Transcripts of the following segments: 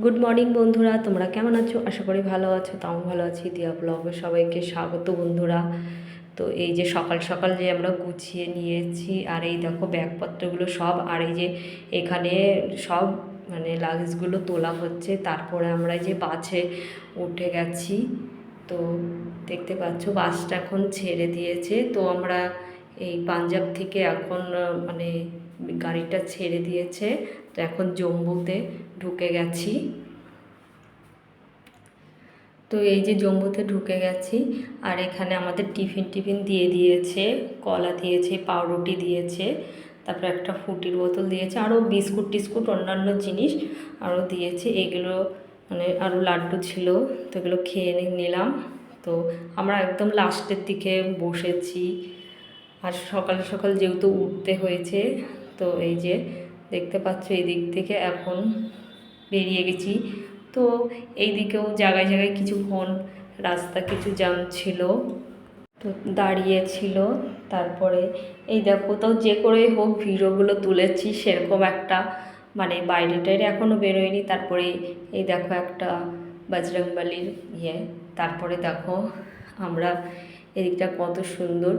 Good morning বন্ধুরা, তোমরা কেমন আছো? আশা করি ভালো আছো। তো আমি ভালো আছি। দিয়া ব্লগে সবাইকে স্বাগত বন্ধুরা। তো এই যে সকাল সকাল যে আমরা গুছিয়ে নিয়েছি, আর এই দেখো ব্যাগপত্রগুলো সব, আর এই যে এখানে সব মানে লাগেজগুলো তোলা হচ্ছে। তারপরে আমরা যে বাসে উঠে গেছি। তো দেখতে পাচ্ছ বাসটা এখন ছেড়ে দিয়েছে। তো আমরা এই পাঞ্জাব থেকে এখন মানে গাড়িটা ছেড়ে দিয়েছে। তো এখন জম্মুতে ঢুকে গেছি। তো এই যে জম্মুতে ঢুকে গেছি, আর এখানে আমাদের টিফিন দিয়ে দিয়েছে, কলা দিয়েছে, পাউরুটি দিয়েছে, তারপর একটা ফুটির বোতল দিয়েছে, আরও বিস্কুট টিস্কুট অন্যান্য জিনিস আরও দিয়েছে। এগুলো মানে আরও লাড্ডু ছিল, তো এগুলো খেয়ে নিলাম। তো আমরা একদম লাস্টের দিকে বসেছি, আর সকাল সকাল যেহেতু উঠতে হয়েছে, তো এই যে দেখতে পাচ্ছ এই দিক থেকে এখন বেরিয়ে গেছি। তো এই দিকেও জায়গায় জায়গায় কিছুক্ষণ রাস্তা কিছু জ্যাম ছিল, তো দাঁড়িয়েছিল। তারপরে এই দেখো, তাও যে করেই হোক ভিডিওগুলো তুলেছি, সেরকম একটা মানে বাইরে টাইরে এখনও বেরোয়নি। তারপরে এই দেখো একটা বজরংবলির তারপরে দেখো আমরা এদিকটা কত সুন্দর।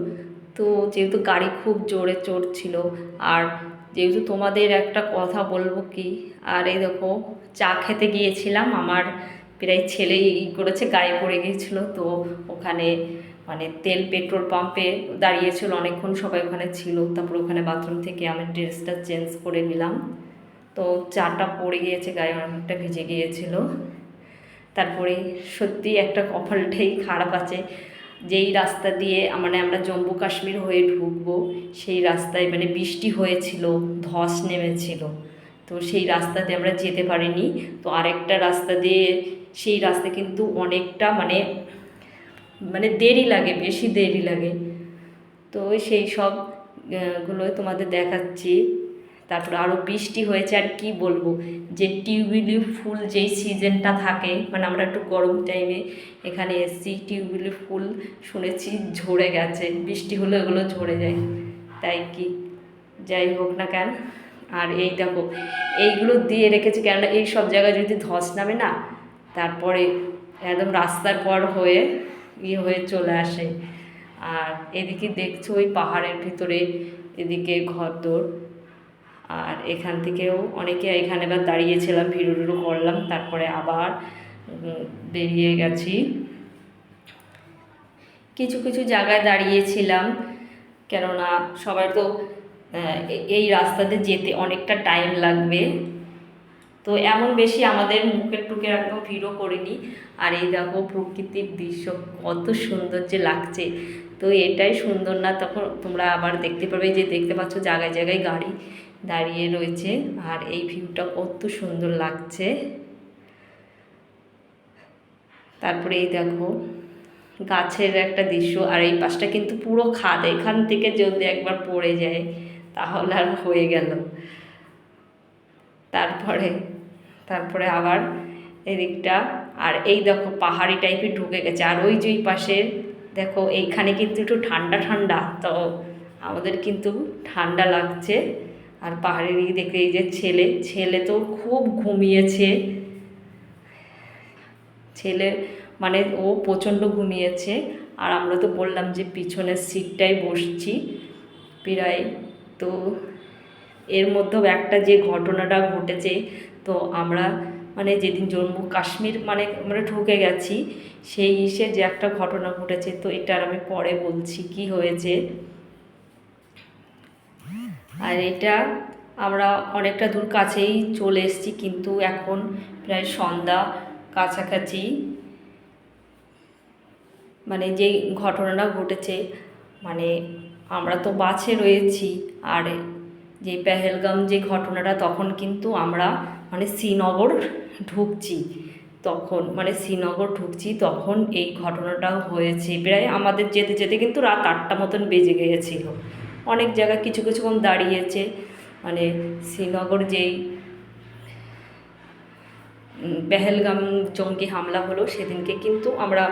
তো যেহেতু গাড়ি খুব জোরে চড়ছিল, আর যেহেতু তোমাদের একটা কথা বলবো কি, আর এই দেখো চা খেতে গিয়েছিলাম, আমার প্রায় ছেলেই করেছে, গায়ে পড়ে গিয়েছিলো। তো ওখানে মানে তেল পেট্রোল পাম্পে দাঁড়িয়েছিল অনেকক্ষণ, সবাই ওখানে ছিল। তারপর ওখানে বাথরুম থেকে আমি ড্রেসটা চেঞ্জ করে নিলাম। তো চাটা পড়ে গিয়েছে, গায়ে অনেকটা ভিজে গিয়েছিল। তারপরে সত্যি একটা কপালটাই খারাপ আছে, যেই রাস্তা দিয়ে মানে আমরা জম্মু কাশ্মীর হয়ে ঢুকবো, সেই রাস্তায় মানে বৃষ্টি হয়েছিল, ধস নেমেছিল। তো সেই রাস্তাতে আমরা যেতে পারিনি। তো আরেকটা রাস্তা দিয়ে, সেই রাস্তা কিন্তু অনেকটা মানে মানে দেরি লাগে, বেশি দেরি লাগে। তো সেই সব গুলোই তোমাদের দেখাচ্ছি। তারপরে আরও বৃষ্টি হয়েছে, আর কি বলবো, যে টিউলিপ ফুল যেই সিজনটা থাকে, মানে আমরা একটু গরম টাইমে এখানে এসছি, টিউলিপ ফুল শুনেছি ঝরে গেছে, বৃষ্টি হলে ওগুলো ঝরে যায়। তাই কি যাই হোক না কেন, আর এই দেখো এইগুলো দিয়ে রেখেছি, কেননা এই সব জায়গায় যদি ধস নামে না, তারপরে একদম রাস্তার পর হয়ে হয়ে চলে আসে। আর এদিকে দেখছো ওই পাহাড়ের ভিতরে এদিকে ঘরদোর, আর এখান থেকেও অনেকে এখানে এবার দাঁড়িয়েছিলাম, ভিডিও করলাম, তারপরে আবার বেরিয়ে গেছি। কিছু কিছু জায়গায় দাঁড়িয়েছিলাম, কেননা সবাই তো এই রাস্তাতে যেতে অনেকটা টাইম লাগবে। তো এমন বেশি আমাদের মুখের টুকের একদম ভিডিও করিনি। আর এই দেখো প্রকৃতির দৃশ্য কত সুন্দর যে লাগছে। তো এটাই সুন্দর না, তখন তোমরা আবার দেখতে পাবে, যে দেখতে পাচ্ছ জায়গায় জায়গায় গাড়ি দাঁড়িয়ে রয়েছে, আর এই ভিউটা কত সুন্দর লাগছে। তারপরে এই দেখো গাছের একটা দৃশ্য, আর এই পাশটা কিন্তু পুরো খাদ, এখান থেকে যদি একবার পড়ে যায় তাহলে আর হয়ে গেল। তারপরে তারপরে আবার এদিকটা, আর এই দেখো পাহাড়ি টাইপের ঢুকে গেছে, আর ওই যে পাশে দেখো এইখানে কিন্তু একটু ঠান্ডা ঠান্ডা, তো আমাদের কিন্তু ঠান্ডা লাগছে। আর পাহাড়ের দিকে দেখতে এই যে ছেলে তো খুব ঘুমিয়েছে, ছেলে মানে ও প্রচণ্ড ঘুমিয়েছে। আর আমরা তো বললাম যে পিছনের সিটটাই বসছি প্রায়। তো এর মধ্যেও একটা যে ঘটনাটা ঘটেছে, তো আমরা মানে যেদিন জম্মু কাশ্মীর মানে আমরা ঢুকে গেছি, সেই যে একটা ঘটনা ঘটেছে, তো এটার আমি পরে বলছি কি হয়েছে। আর এটা আমরা অনেকটা দূর কাছেই চলে এসেছি, কিন্তু এখন প্রায় সন্ধ্যা কাছাকাছি। মানে যেই ঘটনাটা ঘটেছে, মানে আমরা তো বাসে রয়েছি, আর যে পেহেলগাম যে ঘটনাটা, তখন কিন্তু আমরা মানে শ্রীনগর ঢুকছি, তখন এই ঘটনাটা হয়েছে। প্রায় আমাদের যেতে যেতে কিন্তু রাত 8টা মতন বেজে গিয়েছিল। অনেক জায়গায় কিছু কিছুক্ষণ দাঁড়িয়েছে, মানে শ্রীনগর যেই পেহেলগাম জঙ্গি হামলা হলো সেদিনকে কিন্তু আমরা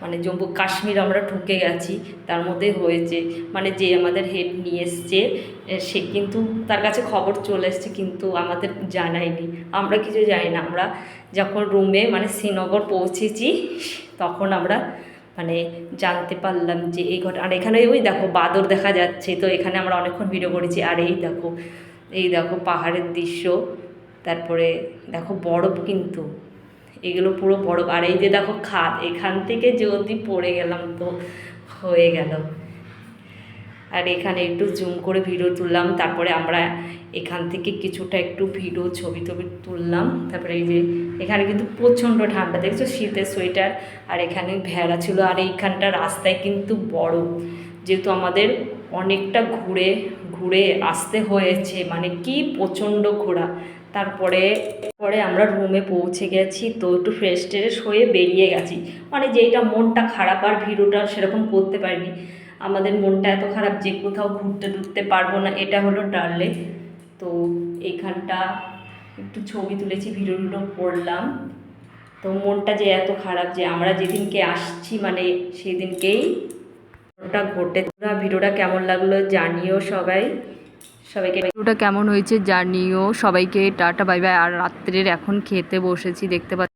মানে জম্মু কাশ্মীর আমরা ঢুকে গেছি, তার মধ্যে হয়েছে মানে যে আমাদের হেড নিয়ে এসছে সে কিন্তু তার কাছে খবর চলে এসছে কিন্তু আমাদের জানায়নি, আমরা কিছু জানি না। আমরা যখন রুমে মানে শ্রীনগর পৌঁছেছি তখন আমরা মানে জানতে পারলাম যে এই ঘটনা। আর এখানে ওই দেখো বাদর দেখা যাচ্ছে, তো এখানে আমরা অনেকক্ষণ ভিডিও করেছি। আর এই দেখো পাহাড়ের দৃশ্য, তারপরে দেখো বরফ, কিন্তু এগুলো পুরো বরফ। আর এই যে দেখো খাদ, এখান থেকে যদি পড়ে গেলাম তো হয়ে গেল। আর এখানে একটু জুম করে ভিডিও তুললাম, তারপরে আমরা এখান থেকে কিছুটা একটু ভিডিও ছবি তুললাম। তারপরে এই যে এখানে কিন্তু প্রচণ্ড ঠান্ডা, দেখছো শীতের সোয়েটার। আর এখানে ভেড়া ছিল, আর এইখানটা রাস্তায় কিন্তু বরফ, যেহেতু আমাদের অনেকটা ঘুরে ঘুরে আসতে হয়েছে, মানে কি প্রচণ্ড ঘোরা। তারপরে আমরা রুমে পৌঁছে গেছি, তো একটু ফ্রেশ ট্রেশ হয়ে বেরিয়ে গেছি। মানে যেটা মনটা খারাপ, আর ভিডিওটা সেরকম করতে পারিনি, আমাদের মনটা এত খারাপ যে কোথাও ঘুরতে টুরতে পারবো না। এটা হলো ডাল লেক। তো এইখানটা একটু ছবি তুলেছি, ভিডিও করলাম। তো মনটা যে এত খারাপ যে আমরা যেদিনকে আসছি মানে সেদিনকেই ওটা ঘটে। ভিডিওটা কেমন লাগলো জানিও সবাইকে ভিডিওটা কেমন হয়েছে জানিও সবাইকে। Tata bye bye. আর রাত্রের এখন খেতে বসেছি, দেখতে পাচ্ছি